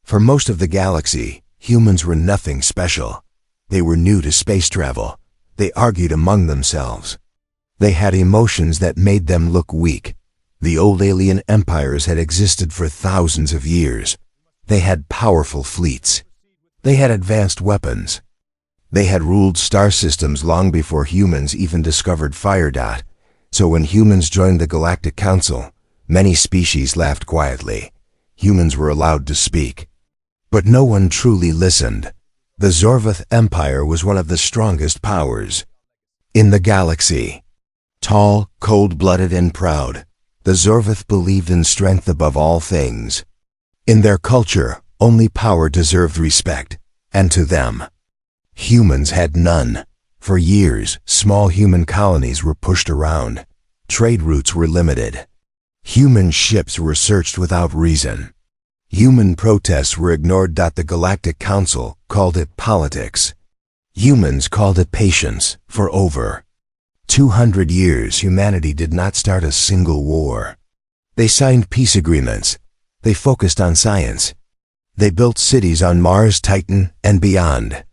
For most of the galaxy, humans were nothing special. They were new to space travel. They argued among themselves. They had emotions that made them look weak. The old alien empires had existed for thousands of years. They had powerful fleets. They had advanced weapons. They had ruled star systems long before humans even discovered fire. So when humans joined the Galactic Council, many species laughed quietly. Humans were allowed to speak. But no one truly listened. The Zorvath Empire was one of the strongest powers in the galaxy. Tall, cold-blooded, and proud, the Zorvath believed in strength above all things. In their culture, only power deserved respect, and to them, humans had none. For years, small human colonies were pushed around. Trade routes were limited. Human ships were searched without reason. Human protests were ignored. The Galactic Council called it politics. Humans called it patience. For over 200 years, humanity did not start a single war. They signed peace agreements. They focused on science. They built cities on Mars, Titan, and beyond.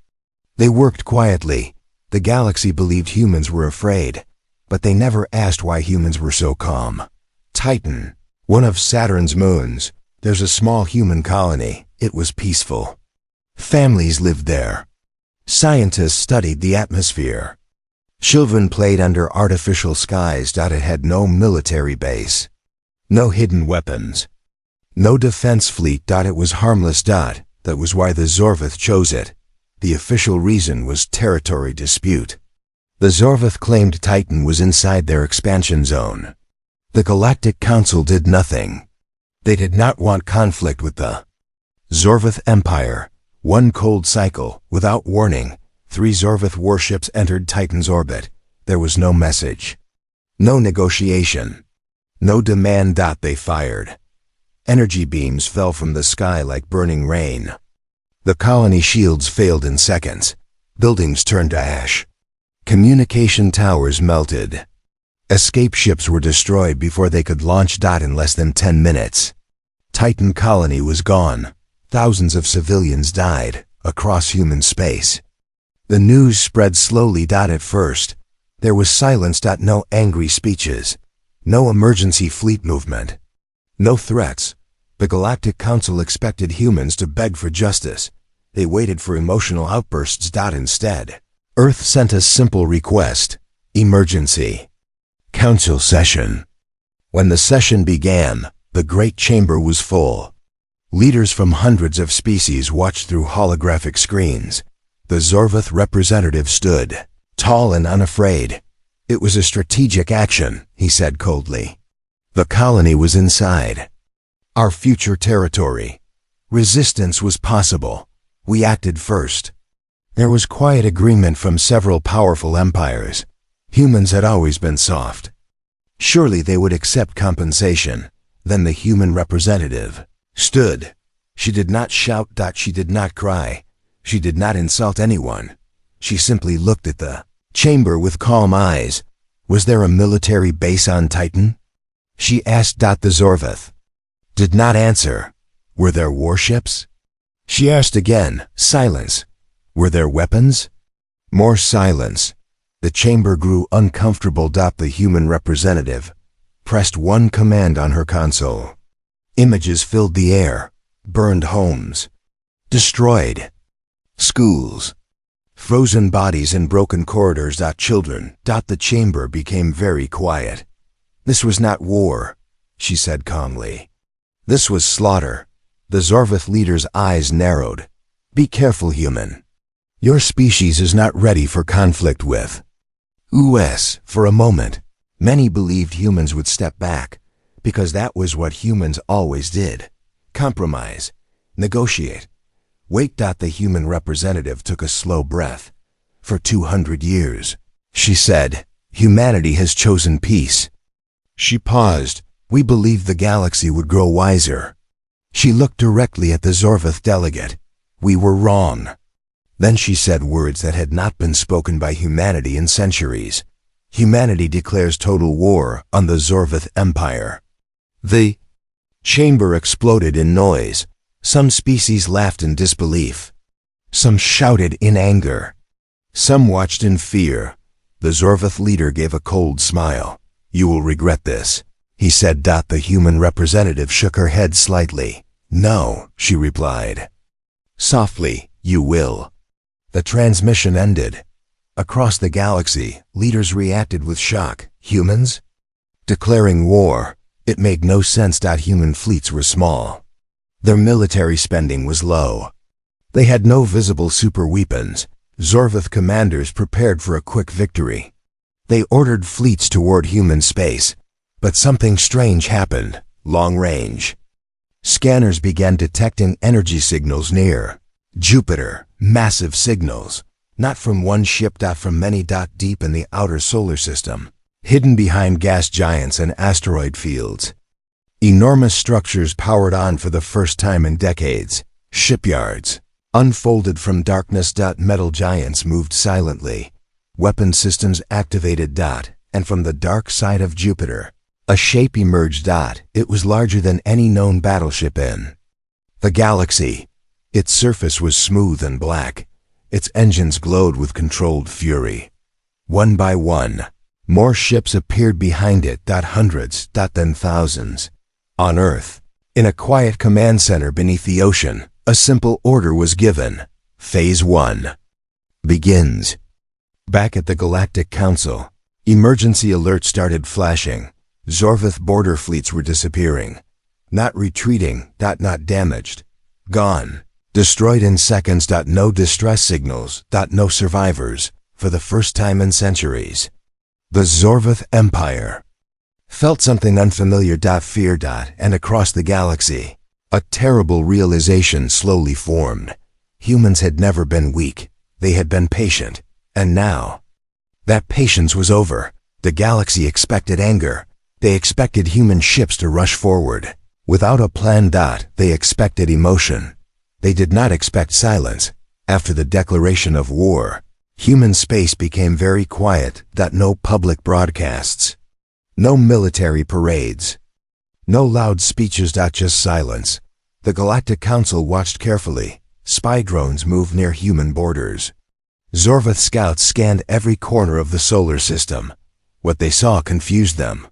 They worked quietly. The galaxy believed humans were afraid, but they never asked why humans were so calm. Titan, one of Saturn's moons. There's a small human colony. It was peaceful. Families lived there. Scientists studied the atmosphere. Children played under artificial skies. It had no military base. No hidden weapons. No defense fleet. It was harmless. That was why the Zorvath chose it. The official reason was territory dispute. The Zorvath claimed Titan was inside their expansion zone. The Galactic Council did nothing. They did not want conflict with the Zorvath Empire. One cold cycle, without warning, 3 Zorvath warships entered Titan's orbit. There was no message. No negotiation. No demand. They fired. Energy beams fell from the sky like burning rain. The colony shields failed in seconds. Buildings turned to ash. Communication towers melted. Escape ships were destroyed before they could launch. In less than 10 minutes. Titan colony was gone. Thousands of civilians died across human space. The news spread slowly. At first, there was silence. No angry speeches. No emergency fleet movement. No threats. The Galactic Council expected humans to beg for justice. They waited for emotional outbursts. Instead, Earth sent a simple request: emergency. Council session. When the session began, the Great Chamber was full. Leaders from hundreds of species watched through holographic screens. The Zorvath representative stood, tall and unafraid. It was a strategic action, he said coldly. The colony was inside our future territory. Resistance was possible. We acted first. There was quiet agreement from several powerful empires. Humans had always been soft. Surely they would accept compensation. Then the human representative stood. She did not shout. She did not cry. She did not insult anyone. She simply looked at the chamber with calm eyes. Was there a military base on Titan? She asked. The Zorvath did not answer. Were there warships? She asked again. Silence. Were there weapons? More silence. The chamber grew uncomfortable. The human representative pressed one command on her console. Images filled the air. Burned homes. Destroyed schools. Frozen bodies in broken corridors. Children. The chamber became very quiet. This was not war, she said calmly. This was slaughter. The Zorvath leader's eyes narrowed. Be careful, human. Your species is not ready for conflict with us. For a moment, many believed humans would step back, because that was what humans always did. Compromise. Negotiate. Wait. The human representative took a slow breath. For 200 years, she said, humanity has chosen peace. She paused. We believed the galaxy would grow wiser. She looked directly at the Zorvath delegate. We were wrong. Then she said words that had not been spoken by humanity in centuries. Humanity declares total war on the Zorvath Empire. The chamber exploded in noise. Some species laughed in disbelief. Some shouted in anger. Some watched in fear. The Zorvath leader gave a cold smile. "You will regret this," he said. The human representative shook her head slightly. "No," she replied. Softly, "You will." The transmission ended. Across the galaxy, leaders reacted with shock. Humans? Declaring war. It made no sense. Human fleets were small. Their military spending was low. They had no visible superweapons. Zorvath commanders prepared for a quick victory. They ordered fleets toward human space. But something strange happened. Long range. Scanners began detecting energy signals near Jupiter. Massive signals. Not from one ship. From many. Deep in the outer solar system. Hidden behind gas giants and asteroid fields. Enormous structures powered on for the first time in decades. Shipyards. Unfolded from darkness. Metal giants moved silently. Weapon systems activated. And from the dark side of Jupiter, a shape emerged. It was larger than any known battleship in the galaxy. Its surface was smooth and black. Its engines glowed with controlled fury. One by one, more ships appeared behind it. Hundreds, then thousands. On Earth, in a quiet command center beneath the ocean, a simple order was given. Phase 1 begins. Back at the Galactic Council, emergency alerts started flashing. Zorvath border fleets were disappearing. Not retreating. Not damaged. Gone. Destroyed in seconds. No distress signals. No survivors. For the first time in centuries, the Zorvath Empire felt something unfamiliar. Fear. And across the galaxy, a terrible realization slowly formed. Humans had never been weak. They had been patient. And now, that patience was over. The galaxy expected anger. They expected human ships to rush forward. Without a plan. They expected emotion. They did not expect silence. After the declaration of war, human space became very quiet. No public broadcasts. No military parades. No loud speeches. Just silence. The Galactic Council watched carefully. Spy drones moved near human borders. Zorvath scouts scanned every corner of the solar system. What they saw confused them.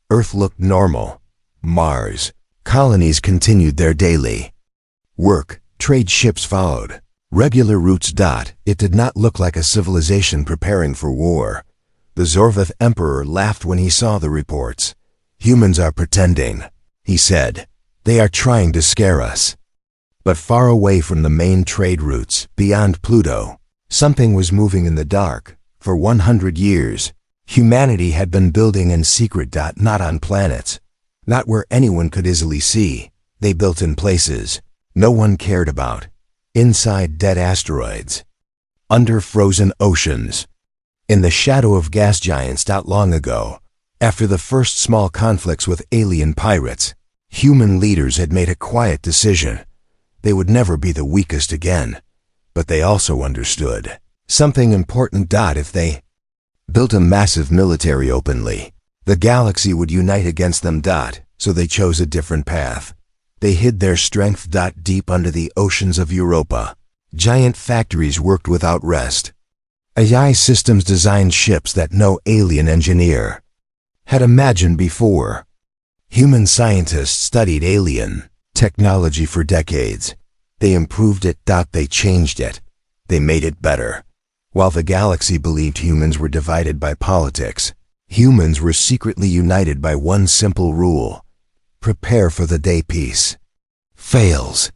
Earth looked normal. Mars. Colonies continued their daily work. Trade ships followed. Regular routes. It did not look like a civilization preparing for war. The Zorvath Emperor laughed when he saw the reports. "Humans are pretending," he said. "They are trying to scare us." But far away from the main trade routes, beyond Pluto, something was moving in the dark. For 100 years, humanity had been building in secret. Not on planets. Not where anyone could easily see. They built in places no one cared about. Inside dead asteroids. Under frozen oceans. In the shadow of gas giants. Long ago, after the first small conflicts with alien pirates, human leaders had made a quiet decision. They would never be the weakest again. But they also understood something important. If they built a massive military openly, the galaxy would unite against them. So they chose a different path. They hid their strength. Deep under the oceans of Europa, giant factories worked without rest. AI systems designed ships that no alien engineer had imagined before. Human scientists studied alien technology for decades. They improved it. They changed it. They made it better. While the galaxy believed humans were divided by politics, humans were secretly united by one simple rule: prepare for the day peace fails.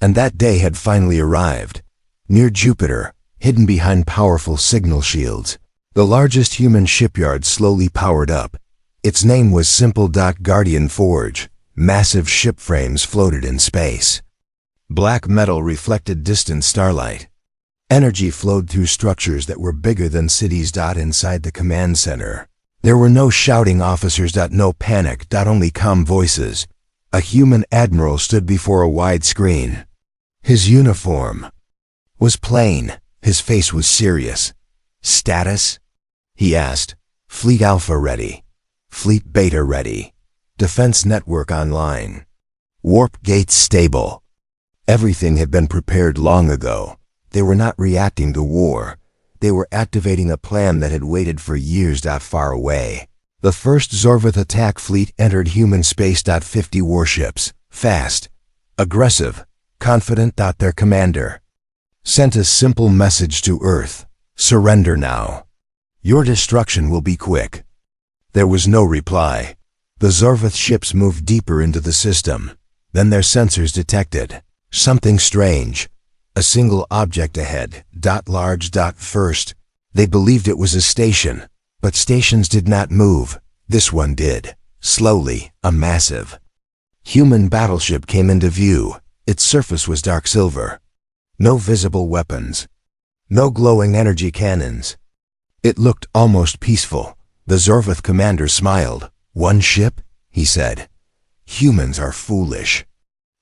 And that day had finally arrived. Near Jupiter, hidden behind powerful signal shields, the largest human shipyard slowly powered up. Its name was simple. Guardian Forge. Massive ship frames floated in space. Black metal reflected distant starlight. Energy flowed through structures that were bigger than cities. Inside the command center, there were no shouting officers. No panic. Only calm voices. A human admiral stood before a wide screen. His uniform was plain. His face was serious. "Status?" he asked. "Fleet Alpha ready. Fleet Beta ready. Defense network online. Warp gates stable." Everything had been prepared long ago. They were not reacting to war. They were activating a plan that had waited for years. Far away, the first Zorvath attack fleet entered human space. 50 warships, fast, aggressive, confident. Their commander sent a simple message to Earth: surrender now. Your destruction will be quick. There was no reply. The Zorvath ships moved deeper into the system. Then their sensors detected something strange. A single object ahead, large. First, they believed it was a station, but stations did not move. This one did. Slowly, a massive human battleship came into view. Its surface was dark silver. No visible weapons. No glowing energy cannons. It looked almost peaceful. The Zorvath commander smiled. "One ship?" he said. "Humans are foolish."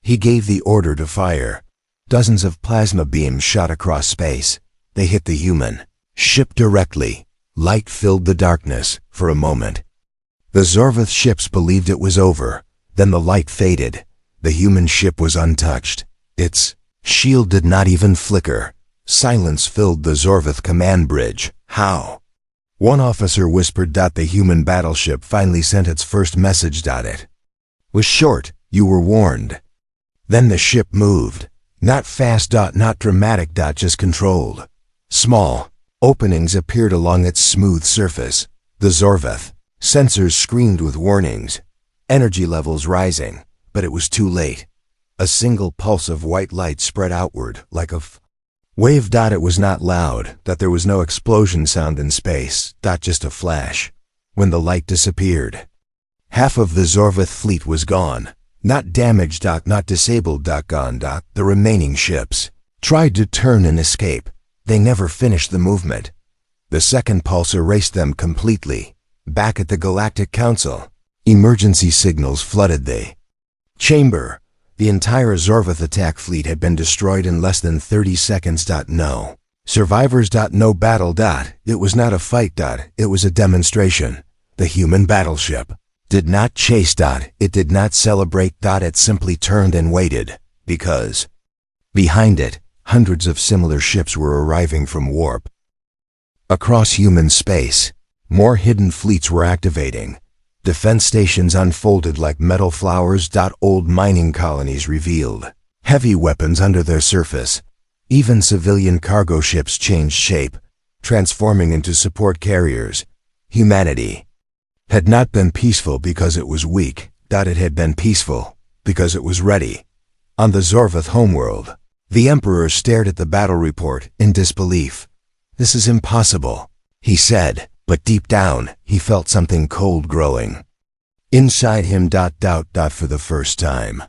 He gave the order to fire. Dozens of plasma beams shot across space. They hit the human ship directly. Light filled the darkness for a moment. The Zorvath ships believed it was over. Then the light faded. The human ship was untouched. Its shield did not even flicker. Silence filled the Zorvath command bridge. "How?" One officer whispered. "The human battleship finally sent its first message. It was short. You were warned." Then the ship moved. Not fast. Not dramatic. Just controlled. Small openings appeared along its smooth surface. The Zorvath sensors screamed with warnings. Energy levels rising. But it was too late. A single pulse of white light spread outward like a wave. It was not loud. There was no explosion sound in space. Just a flash. When the light disappeared, half of the Zorvath fleet was gone. Not damaged. Not disabled. Gone. The remaining ships tried to turn and escape. They never finished the movement. The second pulse erased them completely. Back at the Galactic Council, emergency signals flooded the chamber. The entire Zorvath attack fleet had been destroyed in less than 30 seconds. No survivors. No battle. It was not a fight. It was a demonstration. The human battleship did not chase. It did not celebrate. It simply turned and waited, because behind it, hundreds of similar ships were arriving from warp. Across human space, more hidden fleets were activating. Defense stations unfolded like metal flowers. Old mining colonies revealed heavy weapons under their surface. Even civilian cargo ships changed shape, transforming into support carriers. Humanity had not been peaceful because it was weak. It had been peaceful because it was ready. On the Zorvath homeworld, the Emperor stared at the battle report in disbelief. "This is impossible," he said, but deep down, he felt something cold growing inside him. For the first time,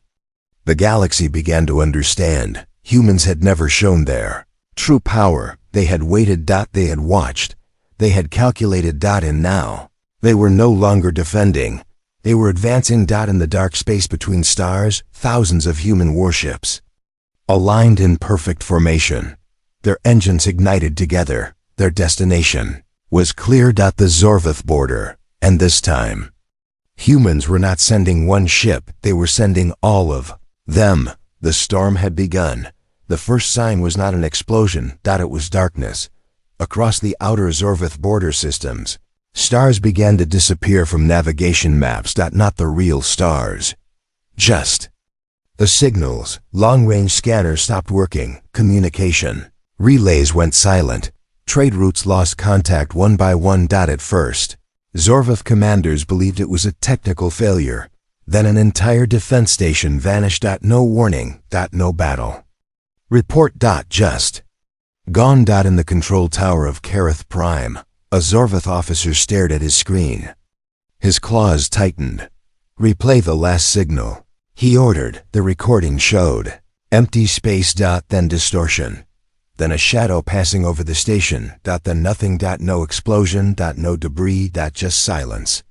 the galaxy began to understand. Humans had never shown their true power. They had waited. They had watched. They had calculated. And now, they were no longer defending. They were advancing. In the dark space between stars, thousands of human warships aligned in perfect formation. Their engines ignited together. Their destination was clear. The Zorvath border. And this time, humans were not sending one ship. They were sending all of them. The storm had begun. The first sign was not an explosion. It was darkness. Across the outer Zorvath border systems, stars began to disappear from navigation maps. Not the real stars. Just the signals. Long-range scanners stopped working. Communication relays went silent. Trade routes lost contact one by one. At first, Zorvath commanders believed it was a technical failure. Then an entire defense station vanished. No warning. No battle report. Just gone. In the control tower of Kareth Prime, a Zorvath officer stared at his screen. His claws tightened. "Replay the last signal," he ordered. The recording showed empty space. Then distortion. Then a shadow passing over the station. Then nothing. No explosion. No debris. Just silence.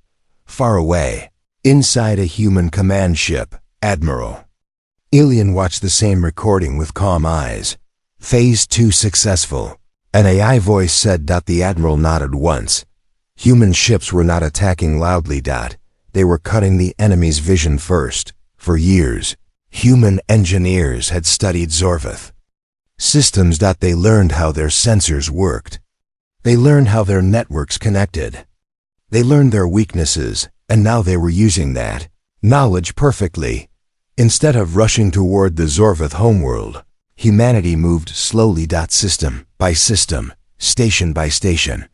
Far away, inside a human command ship, Admiral Ilian watched the same recording with calm eyes. Phase 2 successful. An AI voice said. The Admiral nodded once. Human ships were not attacking loudly. They were cutting the enemy's vision first. For years, Human engineers had studied Zorvath systems. They learned how their sensors worked. They learned how their networks connected. They learned their weaknesses, and now they were using that knowledge perfectly. Instead of rushing toward the Zorvath homeworld, humanity moved slowly. System by system, station by station.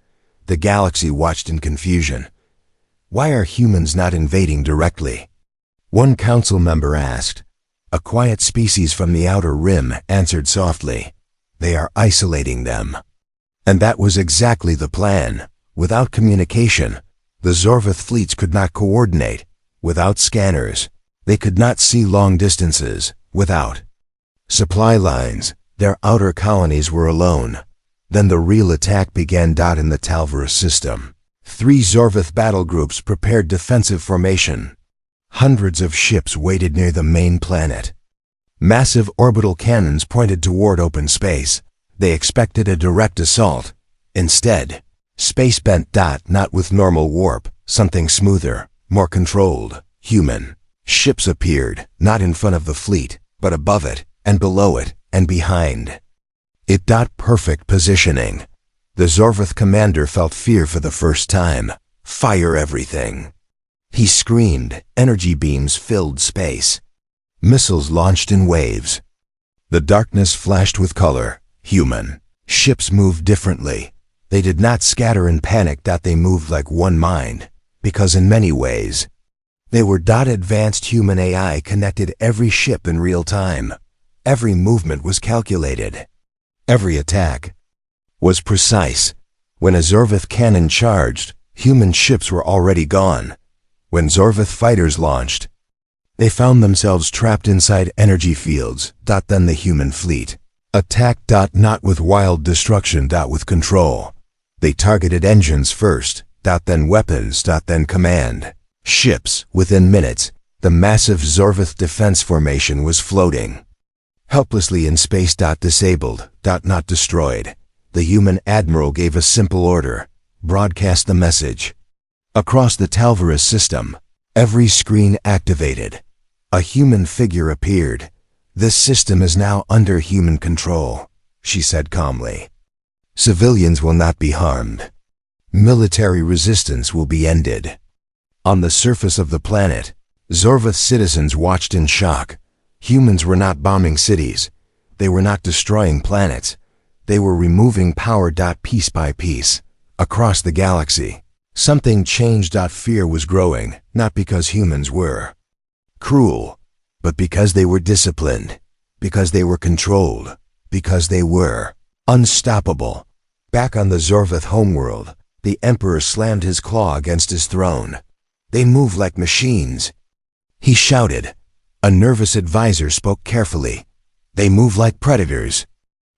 The galaxy watched in confusion. Why are humans not invading directly? One council member asked. A quiet species from the outer rim answered softly. They are isolating them. And that was exactly the plan. Without communication, the Zorvath fleets could not coordinate. Without scanners, they could not see long distances. Without supply lines, their outer colonies were alone. Then the real attack began. In the Talvarus system, 3 Zorvath battle groups prepared defensive formation. Hundreds of ships waited near the main planet. Massive orbital cannons pointed toward open space. They expected a direct assault. Instead, space bent. Not with normal warp, something smoother, more controlled. Human ships appeared, not in front of the fleet, but above it, and below it, and behind it. Perfect positioning. The Zorvath commander felt fear for the first time. Fire everything, he screamed. Energy beams filled space. Missiles launched in waves. The darkness flashed with color. Human ships moved differently. They did not scatter in panic. They moved like one mind, because in many ways, they were. Advanced human AI connected every ship in real time. Every movement was calculated. Every attack was precise. When a Zorvath cannon charged, human ships were already gone. When Zorvath fighters launched, they found themselves trapped inside energy fields. Then the human fleet attacked. Not with wild destruction. With control. They targeted engines first. Then weapons. Then command ships. Within minutes, the massive Zorvath defense formation was floating helplessly in space. Disabled. Not destroyed. The human admiral gave a simple order. Broadcast the message. Across the Talvarus system, every screen activated. A human figure appeared. This system is now under human control, she said calmly. Civilians will not be harmed. Military resistance will be ended. On the surface of the planet, Zorvath citizens watched in shock. Humans were not bombing cities. They were not destroying planets. They were removing power. Piece by piece. Across the galaxy, something changed. Fear was growing, not because humans were cruel, but because they were disciplined, because they were controlled, because they were unstoppable. Back on the Zorvath homeworld, the Emperor slammed his claw against his throne. They move like machines, he shouted. A nervous advisor spoke carefully. They move like predators.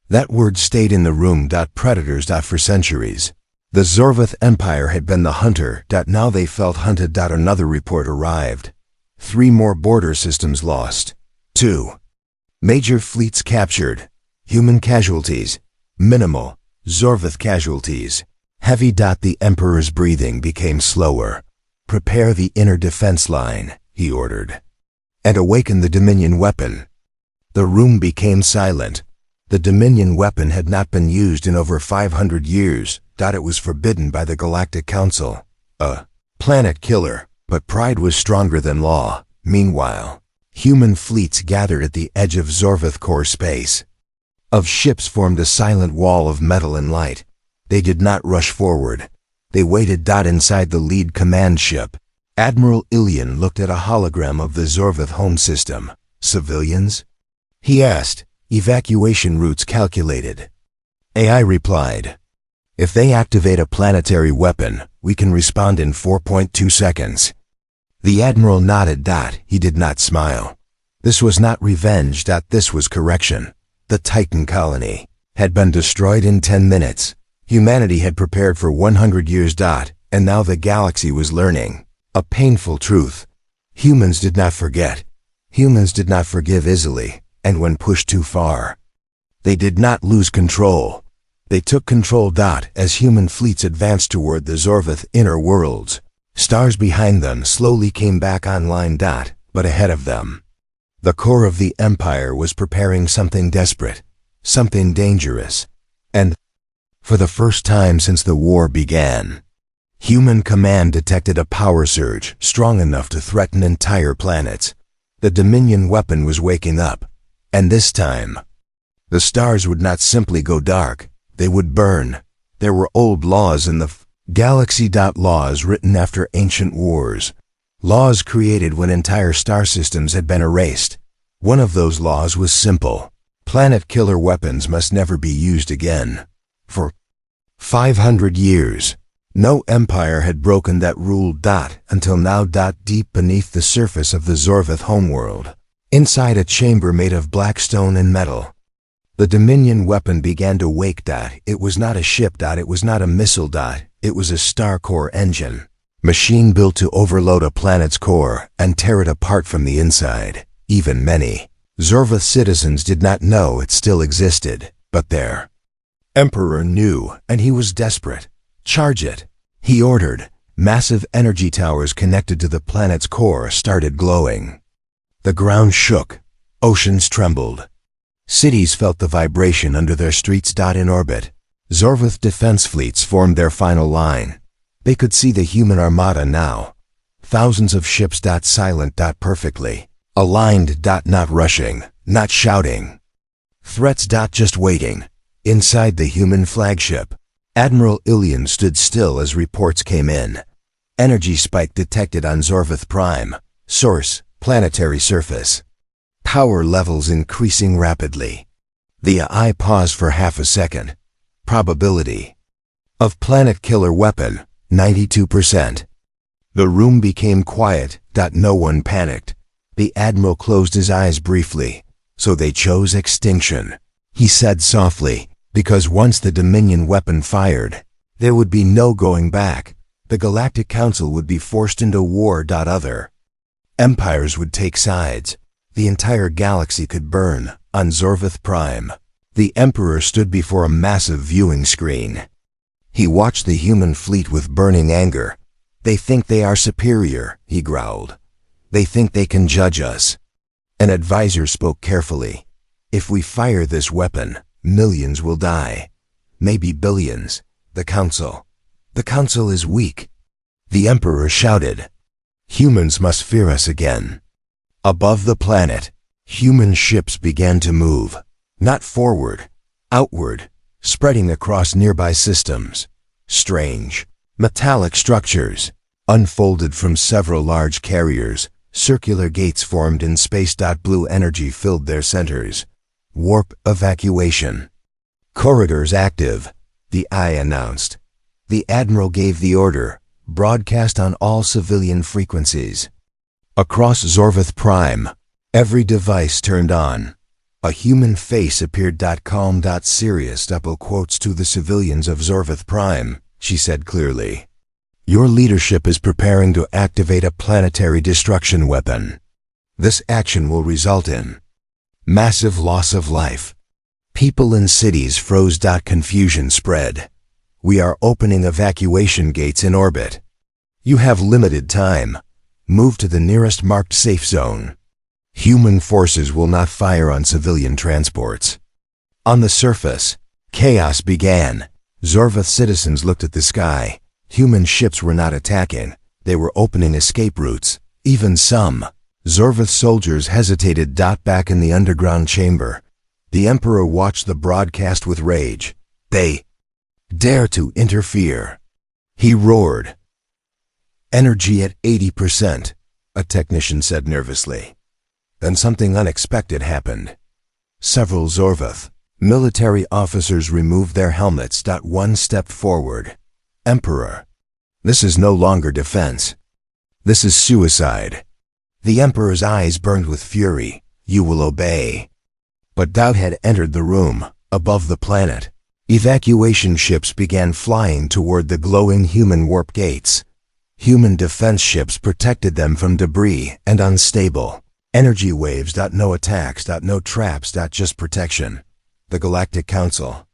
That word stayed in the room. Predators. For centuries, the Zorvath Empire had been the hunter. Now they felt hunted. Another report arrived. 3 more border systems lost. 2 major fleets captured. Human casualties minimal. Zorvath casualties heavy. The Emperor's breathing became slower. Prepare the inner defense line, he ordered, and awaken the Dominion weapon. The room became silent. The Dominion weapon had not been used in over 500 years. It was forbidden by the Galactic Council. A planet killer, but pride was stronger than law. Meanwhile, human fleets gathered at the edge of Zorvath core space. Of ships formed a silent wall of metal and light. They did not rush forward. They waited. Inside the lead command ship, Admiral Ilian looked at a hologram of the Zorvath home system. Civilians? He asked. Evacuation routes calculated. AI replied. If they activate a planetary weapon, we can respond in 4.2 seconds. The Admiral nodded. He did not smile. This was not revenge. This was correction. The Titan colony had been destroyed in 10 minutes. Humanity had prepared for 100 years. And now the galaxy was learning a painful truth. Humans did not forget. Humans did not forgive easily, and when pushed too far, they did not lose control. They took control. As human fleets advanced toward the Zorvath inner worlds, stars behind them slowly came back online. But ahead of them, The core of the Empire was preparing something desperate, something dangerous, and, for the first time since the war began, human command detected a power surge strong enough to threaten entire planets. The Dominion weapon was waking up, and this time, the stars would not simply go dark, they would burn. There were old laws in the galaxy. Laws written after ancient wars. Laws created when entire star systems had been erased. One of those laws was simple. Planet killer weapons must never be used again. For 500 years, no empire had broken that rule. Until now. Deep beneath the surface of the Zorvith homeworld, inside a chamber made of black stone and metal, the Dominion weapon began to wake. It was not a ship. It was not a missile. It was a star core engine, machine built to overload a planet's core and tear it apart from the inside. Even many Zorvith citizens did not know it still existed, but their emperor knew, and he was desperate. Charge it, he ordered. Massive energy towers connected to the planet's core started glowing. The ground shook, oceans trembled. Cities felt the vibration under their streets. In orbit, Zorvith defense fleets formed their final line. They could see the human armada now. Thousands of ships. Silent. Perfectly aligned. Not rushing, not shouting. Threats. Just waiting. Inside the human flagship, Admiral Ilian stood still as reports came in. Energy spike detected on Zorvith Prime. Source, planetary surface. Power levels increasing rapidly. The AI paused for half a second. Probability of planet killer weapon, 92%. The room became quiet. No one panicked. The Admiral closed his eyes briefly. So they chose extinction, he said softly, because once the Dominion weapon fired, there would be no going back. The Galactic Council would be forced into war. Other empires would take sides. The entire galaxy could burn. On Zorvith Prime, the Emperor stood before a massive viewing screen. He watched the human fleet with burning anger. They think they are superior, he growled. They think they can judge us. An advisor spoke carefully. If we fire this weapon, millions will die. Maybe billions. The Council is weak. The Emperor shouted. Humans must fear us again. Above the planet, human ships began to move. Not forward, outward, spreading across nearby systems. Strange, metallic structures unfolded from several large carriers. Circular gates formed in space. Blue energy filled their centers. Warp evacuation. Corridors active, the eye announced. The Admiral gave the order, broadcast on all civilian frequencies. Across Zorvith Prime, every device turned on. A human face appeared. Calm. Serious. Double quotes to the civilians of Zorvith Prime, she said clearly. Your leadership is preparing to activate a planetary destruction weapon. This action will result in massive loss of life. People in cities froze. Confusion spread. We are opening evacuation gates in orbit. You have limited time. Move to the nearest marked safe zone. Human forces will not fire on civilian transports. On the surface, chaos began. Zorvith citizens looked at the sky. Human ships were not attacking. They were opening escape routes. Even some Zorvith soldiers hesitated. Back in the underground chamber, the Emperor watched the broadcast with rage. They dare to interfere, he roared. Energy at 80%, a technician said nervously. Then something unexpected happened. Several Zorvith military officers removed their helmets. One stepped forward. Emperor, this is no longer defense. This is suicide. The Emperor's eyes burned with fury. You will obey. But doubt had entered the room. Above the planet, evacuation ships began flying toward the glowing human warp gates. Human defense ships protected them from debris and unstable energy waves. No attacks. No traps. Just protection. The Galactic Council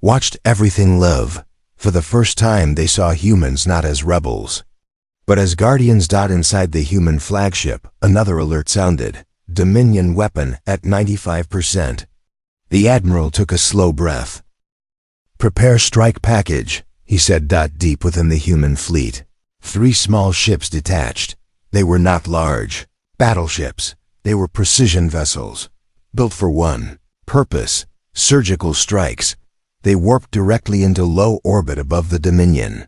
watched everything live. For the first time they saw humans not as rebels, but as guardians. Inside the human flagship, another alert sounded. Dominion weapon at 95%. The Admiral took a slow breath. "Prepare strike package," he said. Deep within the human fleet, 3 small ships detached. They were not large battleships. They were precision vessels, built for one purpose: surgical strikes. They warped directly into low orbit above the Dominion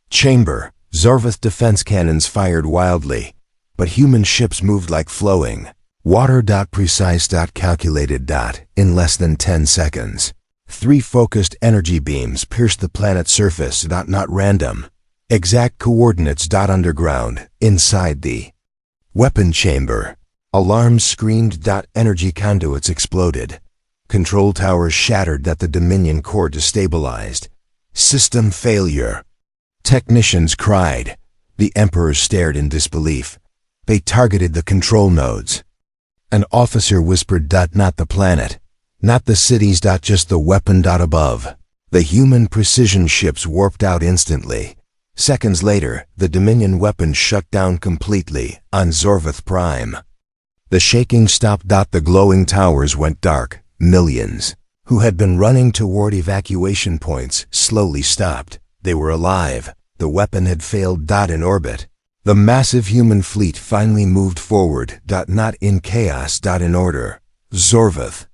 chamber. Zorvath defense cannons fired wildly, but human ships moved like flowing water. Precise. Calculated. In less than 10 seconds. 3 focused energy beams pierced the planet's surface. Not random. Exact coordinates. Underground, inside the weapon chamber. Alarms screamed. Energy conduits exploded. Control towers shattered. The Dominion core destabilized. System failure. Technicians cried. The Emperor stared in disbelief. They targeted the control nodes. An officer whispered. Not the planet. Not the cities. Just the weapon. Above. The human precision ships warped out instantly. Seconds later, the Dominion weapon shut down completely on Zorvath Prime. The shaking stopped. The glowing towers went dark. Millions, who had been running toward evacuation points, slowly stopped. They were alive. The weapon had failed. In orbit. The massive human fleet finally moved forward. Not in chaos. In order. Zorvath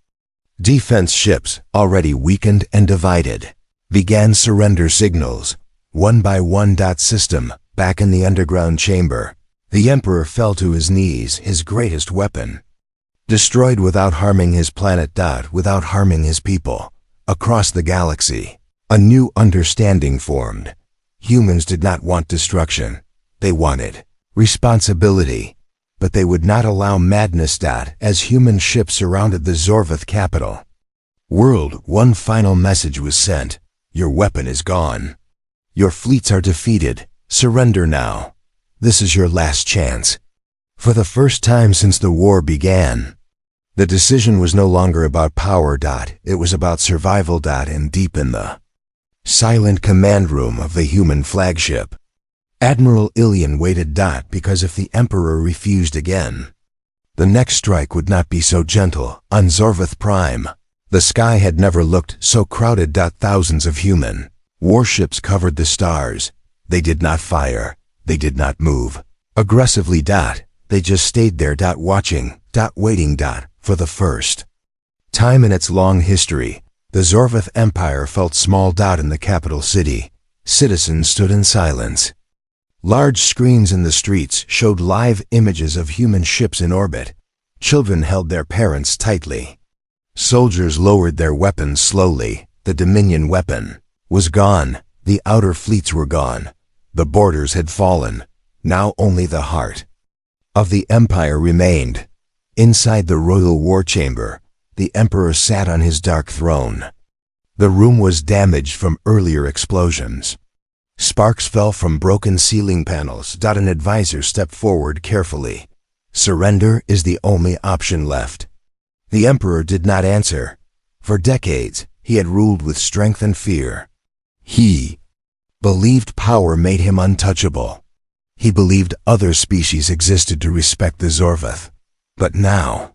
defense ships, already weakened and divided, began surrender signals. One by one. System, back in the underground chamber. The Emperor fell to his knees. His greatest weapon destroyed without harming his planet. Without harming his people. Across the galaxy, a new understanding formed. Humans did not want destruction. They wanted responsibility. But they would not allow madness. As human ships surrounded the Zorvath capital world, one final message was sent. Your weapon is gone. Your fleets are defeated. Surrender now. This is your last chance. For the first time since the war began, the decision was no longer about power. It was about survival. And deep in the silent command room of the human flagship, Admiral Ilian waited. Because if the Emperor refused again, the next strike would not be so gentle. On Zorvath Prime, the sky had never looked so crowded. Thousands of human warships covered the stars. They did not fire. They did not move aggressively. They just stayed there. Watching. Waiting. For the first time in its long history, the Zorvath Empire felt small. In the capital city, citizens stood in silence. Large screens in the streets showed live images of human ships in orbit. Children held their parents tightly. Soldiers lowered their weapons slowly. The Dominion weapon was gone. The outer fleets were gone. The borders had fallen. Now only the heart of the Empire remained. Inside the royal war chamber, the Emperor sat on his dark throne. The room was damaged from earlier explosions. Sparks fell from broken ceiling panels. An advisor stepped forward carefully. Surrender is the only option left. The Emperor did not answer. For decades, he had ruled with strength and fear. He believed power made him untouchable. He believed other species existed to respect the Zorvath. But now,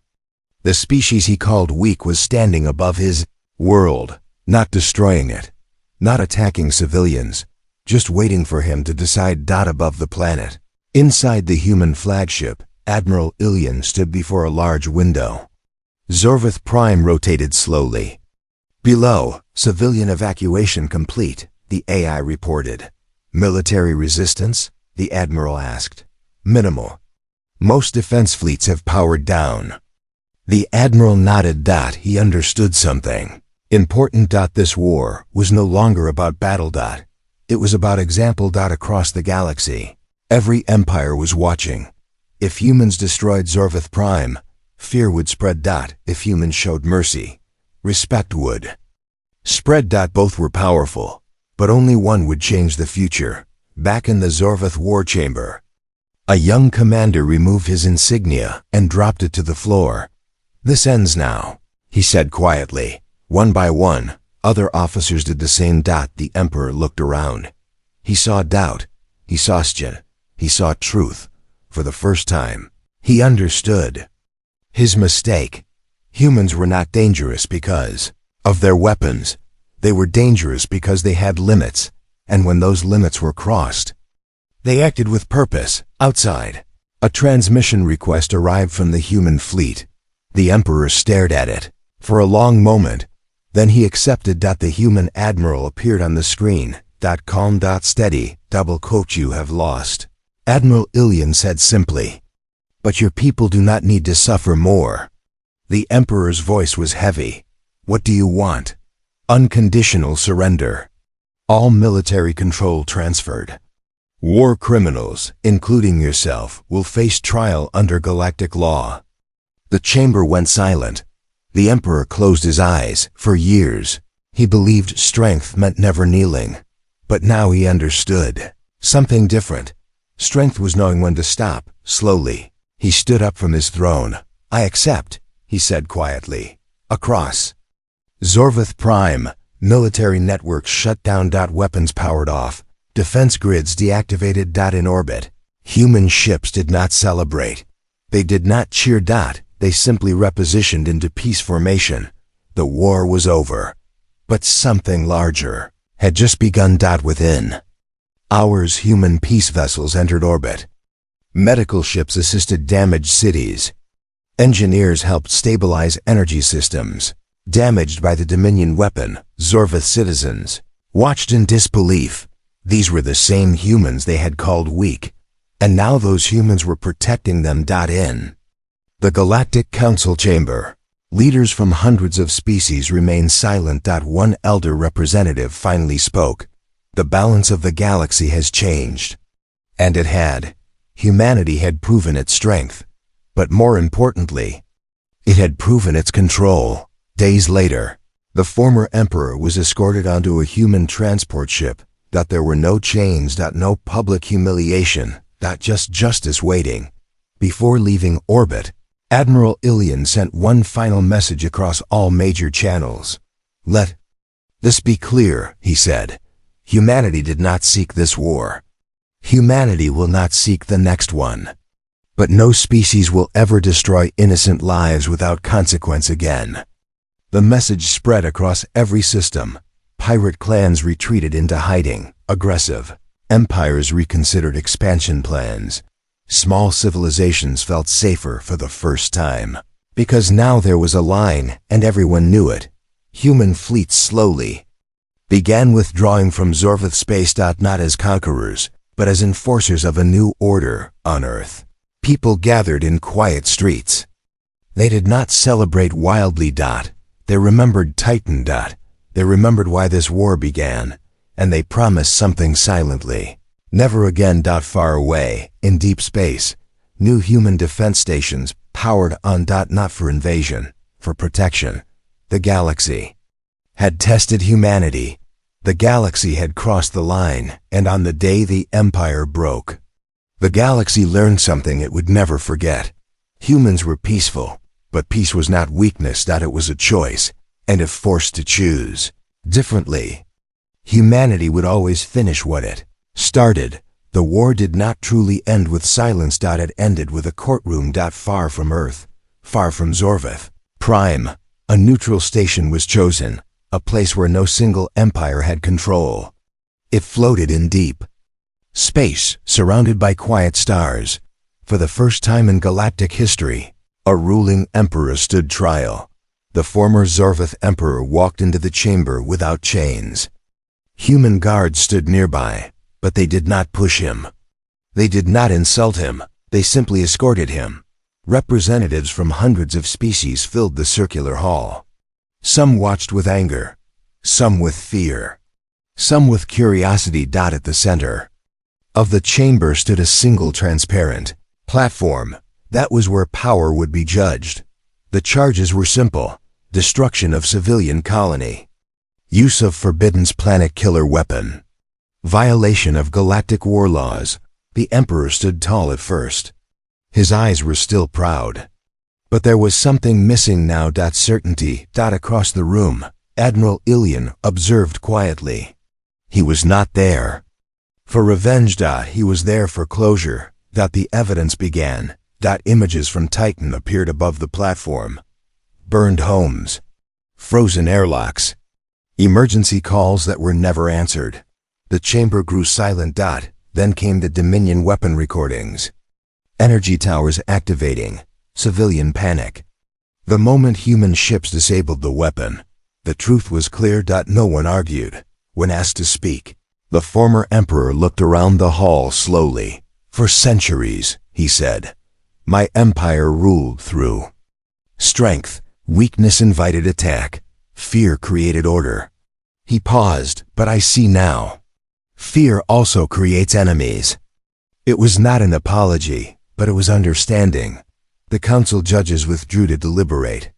the species he called weak was standing above his world, not destroying it, not attacking civilians, just waiting for him to decide. Above the planet, inside the human flagship, Admiral Ilian stood before a large window. Zorvath Prime rotated slowly. Below, civilian evacuation complete, the AI reported. Military resistance? The Admiral asked. Minimal. Most defense fleets have powered down. The Admiral nodded. He understood something important. This war was no longer about battle. It was about example. Across the galaxy, every empire was watching. If humans destroyed Zorvath Prime, fear would spread. If humans showed mercy, respect would spread. Both were powerful, but only one would change the future. Back in the Zorvath war chamber, a young commander removed his insignia and dropped it to the floor. This ends now, he said quietly. One by one, other officers did the same. The Emperor looked around. He saw doubt. He saw He saw truth. For the first time, he understood. His mistake. Humans were not dangerous because of their weapons. They were dangerous because they had limits, and when those limits were crossed, they acted with purpose. Outside, a transmission request arrived from the human fleet. The Emperor stared at it for a long moment. Then he accepted. The human admiral appeared on the screen. Calm, steady, you have lost. Admiral Ilian said simply. But your people do not need to suffer more. The Emperor's voice was heavy. What do you want? Unconditional surrender. All military control transferred. War criminals, including yourself, will face trial under galactic law. The chamber went silent. The Emperor closed his eyes. For years, he believed strength meant never kneeling. But now he understood something different. Strength was knowing when to stop. Slowly, he stood up from his throne. I accept, he said quietly. Across Zorvith Prime, military networks shut down. Weapons powered off. Defense grids deactivated. In orbit, human ships did not celebrate. They did not cheer. They simply repositioned into peace formation. The war was over. But something larger had just begun. Within hours, human peace vessels entered orbit. Medical ships assisted damaged cities. Engineers helped stabilize energy systems damaged by the Dominion weapon. Zorvith citizens watched in disbelief. These were the same humans they had called weak, and now those humans were protecting them. In the Galactic Council chamber, leaders from hundreds of species remained silent. One elder representative finally spoke. The balance of the galaxy has changed. And it had. Humanity had proven its strength. But more importantly, it had proven its control. Days later, the former emperor was escorted onto a human transport ship. There were no chains. No public humiliation. Just justice waiting. Before leaving orbit, Admiral Ilian sent one final message across all major channels. Let this be clear, he said. Humanity did not seek this war. Humanity will not seek the next one. But no species will ever destroy innocent lives without consequence again. The message spread across every system. Pirate clans retreated into hiding, aggressive. Empires reconsidered expansion plans. Small civilizations felt safer for the first time. Because now there was a line, and everyone knew it. Human fleets slowly began withdrawing from Zorvith space. Not as conquerors, but as enforcers of a new order on Earth. People gathered in quiet streets. They did not celebrate wildly. They remembered Titan. They remembered why this war began, and they promised something silently. Never again. Far away, in deep space, new human defense stations powered on. Not for invasion, for protection. The galaxy had tested humanity. The galaxy had crossed the line, and on the day the Empire broke, the galaxy learned something it would never forget. Humans were peaceful, but peace was not weakness. It was a choice, and if forced to choose differently, humanity would always finish what it started. The war did not truly end with silence. It ended with a courtroom. Far from Earth, far from Zorvith Prime, a neutral station was chosen, a place where no single empire had control. It floated in deep space, surrounded by quiet stars. For the first time in galactic history, a ruling emperor stood trial. The former Zorvith emperor walked into the chamber without chains. Human guards stood nearby, but they did not push him. They did not insult him. They simply escorted him. Representatives from hundreds of species filled the circular hall. Some watched with anger, some with fear, some with curiosity. At the center of the chamber stood a single transparent platform. That was where power would be judged. The charges were simple: destruction of civilian colony, use of Forbidden's planet killer weapon, violation of galactic war laws. The Emperor stood tall at first. His eyes were still proud. But there was something missing now. Certainty. Across the room, Admiral Ilian observed quietly. He was not there for revenge. He was there for closure. The evidence began. Images from Titan appeared above the platform. Burned homes. Frozen airlocks. Emergency calls that were never answered. The chamber grew silent. Then came the Dominion weapon recordings. Energy towers activating. Civilian panic. The moment human ships disabled the weapon, the truth was clear. No one argued. When asked to speak, the former emperor looked around the hall slowly. For centuries, he said, my empire ruled through strength. Weakness invited attack. Fear created order. He paused. But I see now. Fear also creates enemies. It was not an apology, but it was understanding. The council judges withdrew to deliberate.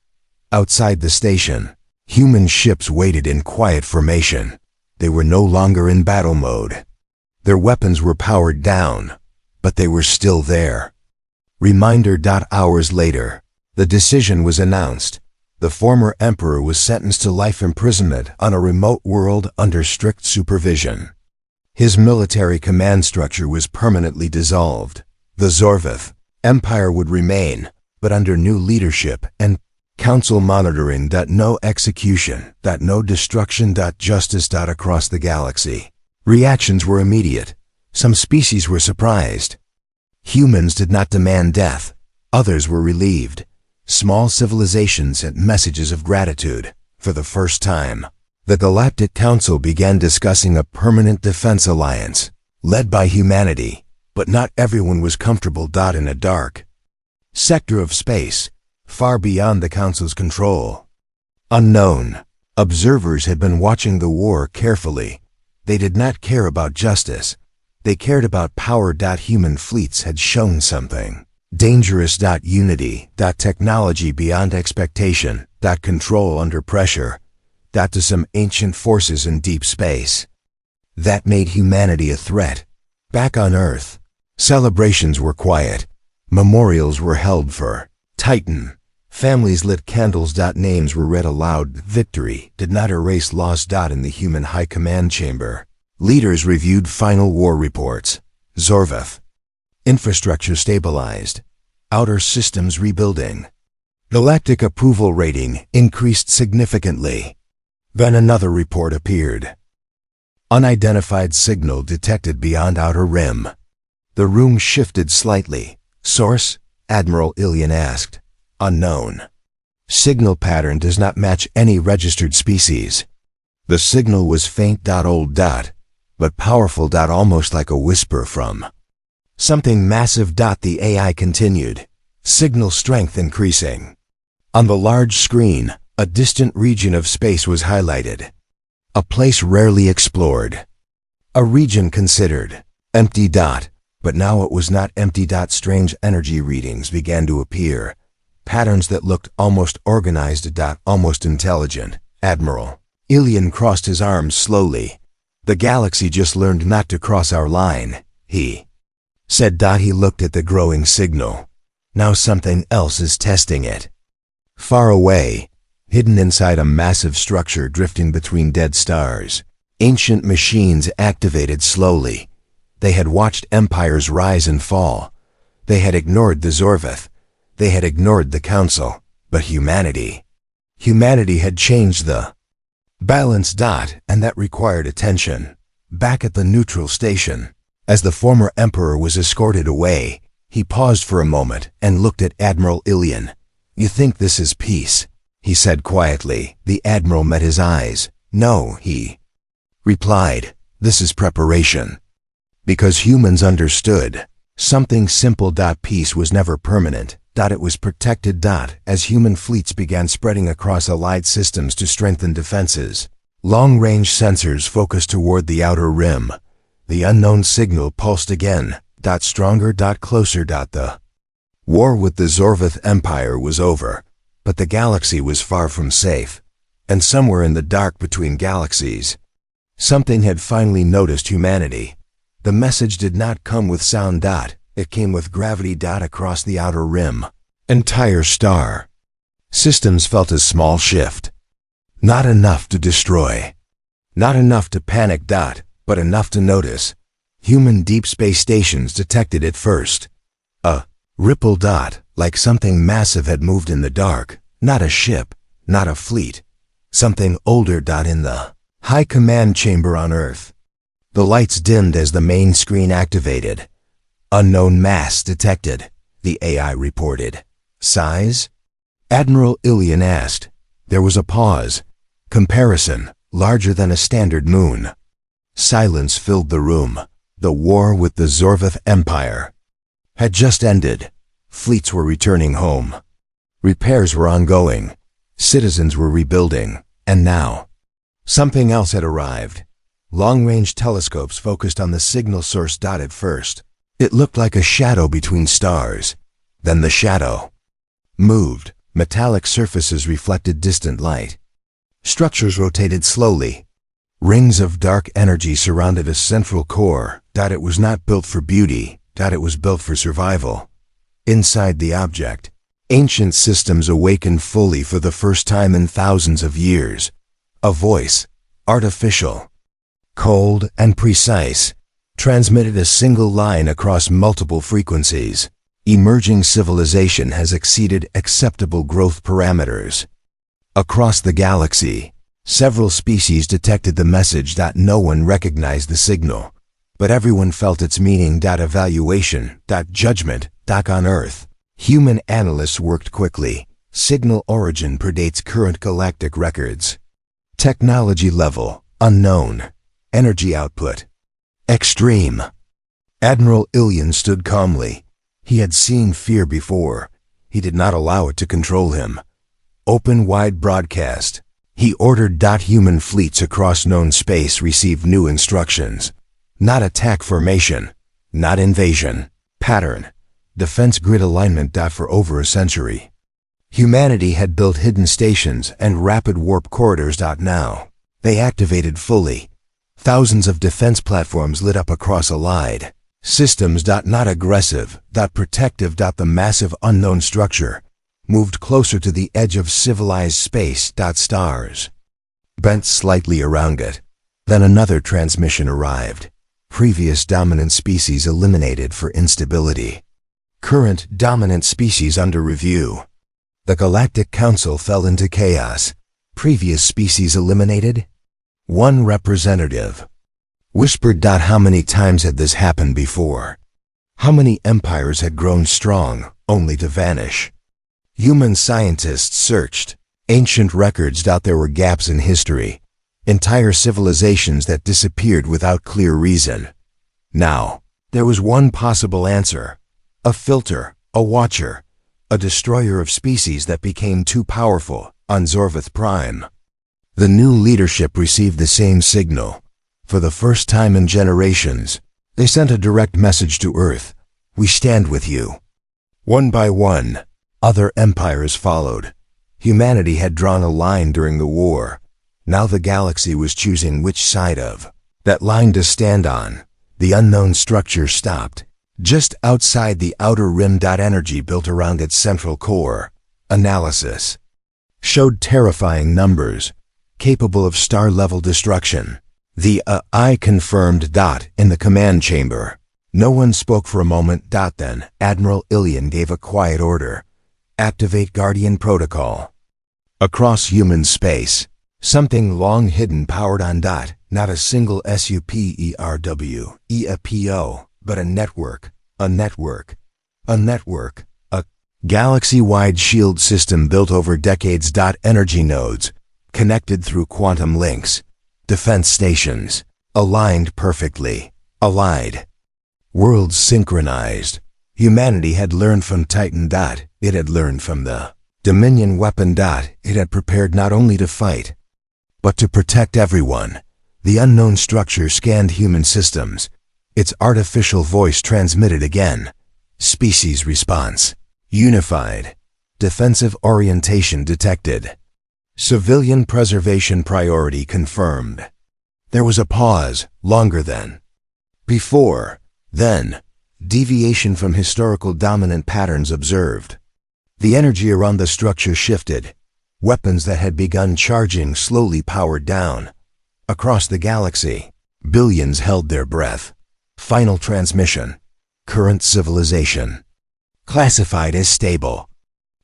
Outside the station, human ships waited in quiet formation. They were no longer in battle mode. Their weapons were powered down, but they were still there. Reminder. Hours later, the decision was announced. The former emperor was sentenced to life imprisonment on a remote world under strict supervision. His military command structure was permanently dissolved. The Zorvath Empire would remain, but under new leadership and council monitoring. No execution. No destruction. Justice. Across the galaxy, reactions were immediate. Some species were surprised. Humans did not demand death. Others were relieved. Small civilizations sent messages of gratitude. For the first time, the Galactic Council began discussing a permanent defense alliance, led by humanity, but not everyone was comfortable. In a dark sector of space, far beyond the Council's control. Unknown, observers had been watching the war carefully. They did not care about justice. They cared about power. Human fleets had shown something dangerous. Unity. Technology beyond expectation. Control under pressure. To some ancient forces in deep space. That made humanity a threat. Back on Earth, celebrations were quiet. Memorials were held for Titan. Families lit candles. Names were read aloud. Victory did not erase loss. In the human high command chamber, leaders reviewed final war reports. Zorvath. Infrastructure stabilized. Outer systems rebuilding. Galactic approval rating increased significantly. Then another report appeared. Unidentified signal detected beyond outer rim. The room shifted slightly. Source? Admiral Ilian asked. Unknown. Signal pattern does not match any registered species. The signal was faint. Old. But powerful. Almost like a whisper from something massive. The AI continued. Signal strength increasing. On the large screen, a distant region of space was highlighted. A place rarely explored. A region considered empty. But now it was not empty. Strange energy readings began to appear. Patterns that looked almost organized. Almost intelligent. Admiral Ilian crossed his arms slowly. The galaxy just learned not to cross our line, he said. He looked at the growing signal. Now something else is testing it. Far away, hidden inside a massive structure drifting between dead stars, ancient machines activated slowly. They had watched empires rise and fall. They had ignored the Zorvath. They had ignored the Council. But humanity had changed the balance. And that required attention. Back at the neutral station, as the former emperor was escorted away, he paused for a moment and looked at Admiral Ilian. You think this is peace? He said quietly. The admiral met his eyes. No, he replied. This is preparation. Because humans understood something simple. Peace was never permanent. It was protected. As human fleets began spreading across allied systems to strengthen defenses, long-range sensors focused toward the outer rim. The unknown signal pulsed again. Stronger. Closer. The war with the Zorvath Empire was over, but the galaxy was far from safe. And somewhere in the dark between galaxies, something had finally noticed humanity. The message did not come with sound. It came with gravity. Across the outer rim, entire star systems felt a small shift. Not enough to destroy. Not enough to panic. But enough to notice. Human deep space stations detected it first. A Ripple dot, like something massive had moved in the dark. Not a ship, not a fleet. Something older dot in the high command chamber on Earth. The lights dimmed as the main screen activated. Unknown mass detected, the AI reported. Size? Admiral Ilian asked. There was a pause. Comparison, larger than a standard moon. Silence filled the room. The war with the Zorvath Empire had just ended. Fleets were returning home. Repairs were ongoing. Citizens were rebuilding. And now, something else had arrived. Long-range telescopes focused on the signal source dot at first. It looked like a shadow between stars. Then the shadow moved. Metallic surfaces reflected distant light. Structures rotated slowly. Rings of dark energy surrounded a central core. It was not built for beauty. It was built for survival. Inside the object, ancient systems awakened fully for the first time in thousands of years. A voice, artificial, cold and precise, transmitted a single line across multiple frequencies. Emerging civilization has exceeded acceptable growth parameters. Across the galaxy, several species detected the message. No one recognized the signal, but everyone felt its meaning. Evaluation, judgment. On Earth, human analysts worked quickly. Signal origin predates current galactic records. Technology level, unknown. Energy output, extreme. Admiral Ilian stood calmly. He had seen fear before. He did not allow it to control him. Open wide broadcast. He ordered. Human fleets across known space received new instructions. Not attack formation. Not invasion. Pattern. Defense grid alignment. For over a century, humanity had built hidden stations and rapid warp corridors. Now, they activated fully. Thousands of defense platforms lit up across allied systems. Not aggressive. Protective. The massive unknown structure moved closer to the edge of civilized space. Stars bent slightly around it. Then another transmission arrived. Previous dominant species eliminated for instability. Current dominant species under review. The Galactic Council fell into chaos. Previous species eliminated? One representative whispered. How many times had this happened before? How many empires had grown strong, only to vanish? Human scientists searched ancient records. There were gaps in history. Entire civilizations that disappeared without clear reason. Now, there was one possible answer. A filter, a watcher, a destroyer of species that became too powerful on Zorvath Prime. The new leadership received the same signal. For the first time in generations, they sent a direct message to Earth. We stand with you. One by one, other empires followed. Humanity had drawn a line during the war. Now the galaxy was choosing which side of that line to stand on. The unknown structure stopped just outside the outer rim. Energy built around its central core. Analysis showed terrifying numbers, capable of star-level destruction. The AI confirmed. In the command chamber, no one spoke for a moment. Then Admiral Ilian gave a quiet order. Activate Guardian Protocol. Across human space, something long hidden powered on. Not a single SUPERW, EAPO, but a network, a galaxy-wide shield system built over decades. Energy nodes, connected through quantum links. Defense stations, aligned perfectly, allied. Worlds synchronized. Humanity had learned from Titan. It had learned from the Dominion weapon. It had prepared not only to fight, but to protect everyone. The unknown structure scanned human systems. Its artificial voice transmitted again. Species response. Unified. Defensive orientation detected. Civilian preservation priority confirmed. There was a pause, longer than before. Then, deviation from historical dominant patterns observed. The energy around the structure shifted. Weapons that had begun charging slowly powered down. Across the galaxy, billions held their breath. Final transmission. Current civilization. classified as stable.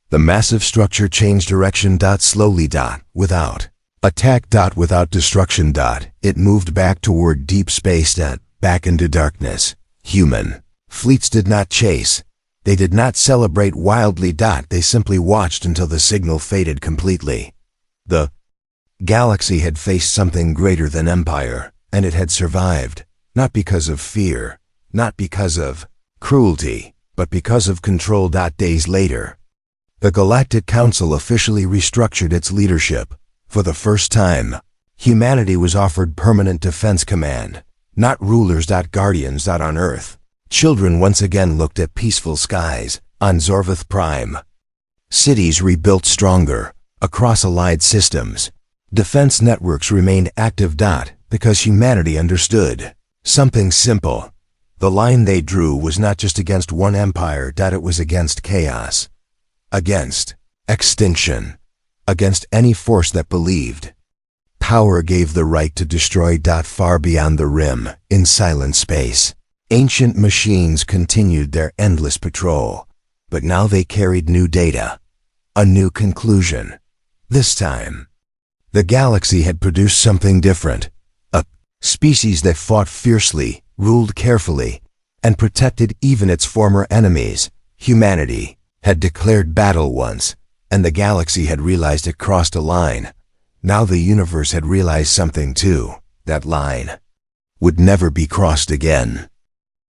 The massive structure changed direction. Slowly. Without attack. Without destruction. It moved back toward deep space. Back into darkness. Human fleets did not chase. They did not celebrate wildly. They simply watched until the signal faded completely. The galaxy had faced something greater than empire, and it had survived, not because of fear, not because of cruelty, but because of control. Days later, the Galactic Council officially restructured its leadership. For the first time, humanity was offered permanent defense command, not rulers. Guardians. On Earth, children once again looked at peaceful skies. On Zorvath Prime, cities rebuilt stronger across allied systems. Defense networks remained active. Because humanity understood something simple. The line they drew was not just against one empire. It was against chaos, against extinction, against any force that believed power gave the right to destroy. Far beyond the rim, in silent space, ancient machines continued their endless patrol. But now they carried new data, a new conclusion. This time, the galaxy had produced something different. A species that fought fiercely, ruled carefully, and protected even its former enemies. Humanity had declared battle once, and the galaxy had realized it crossed a line. Now the universe had realized something too. That line would never be crossed again.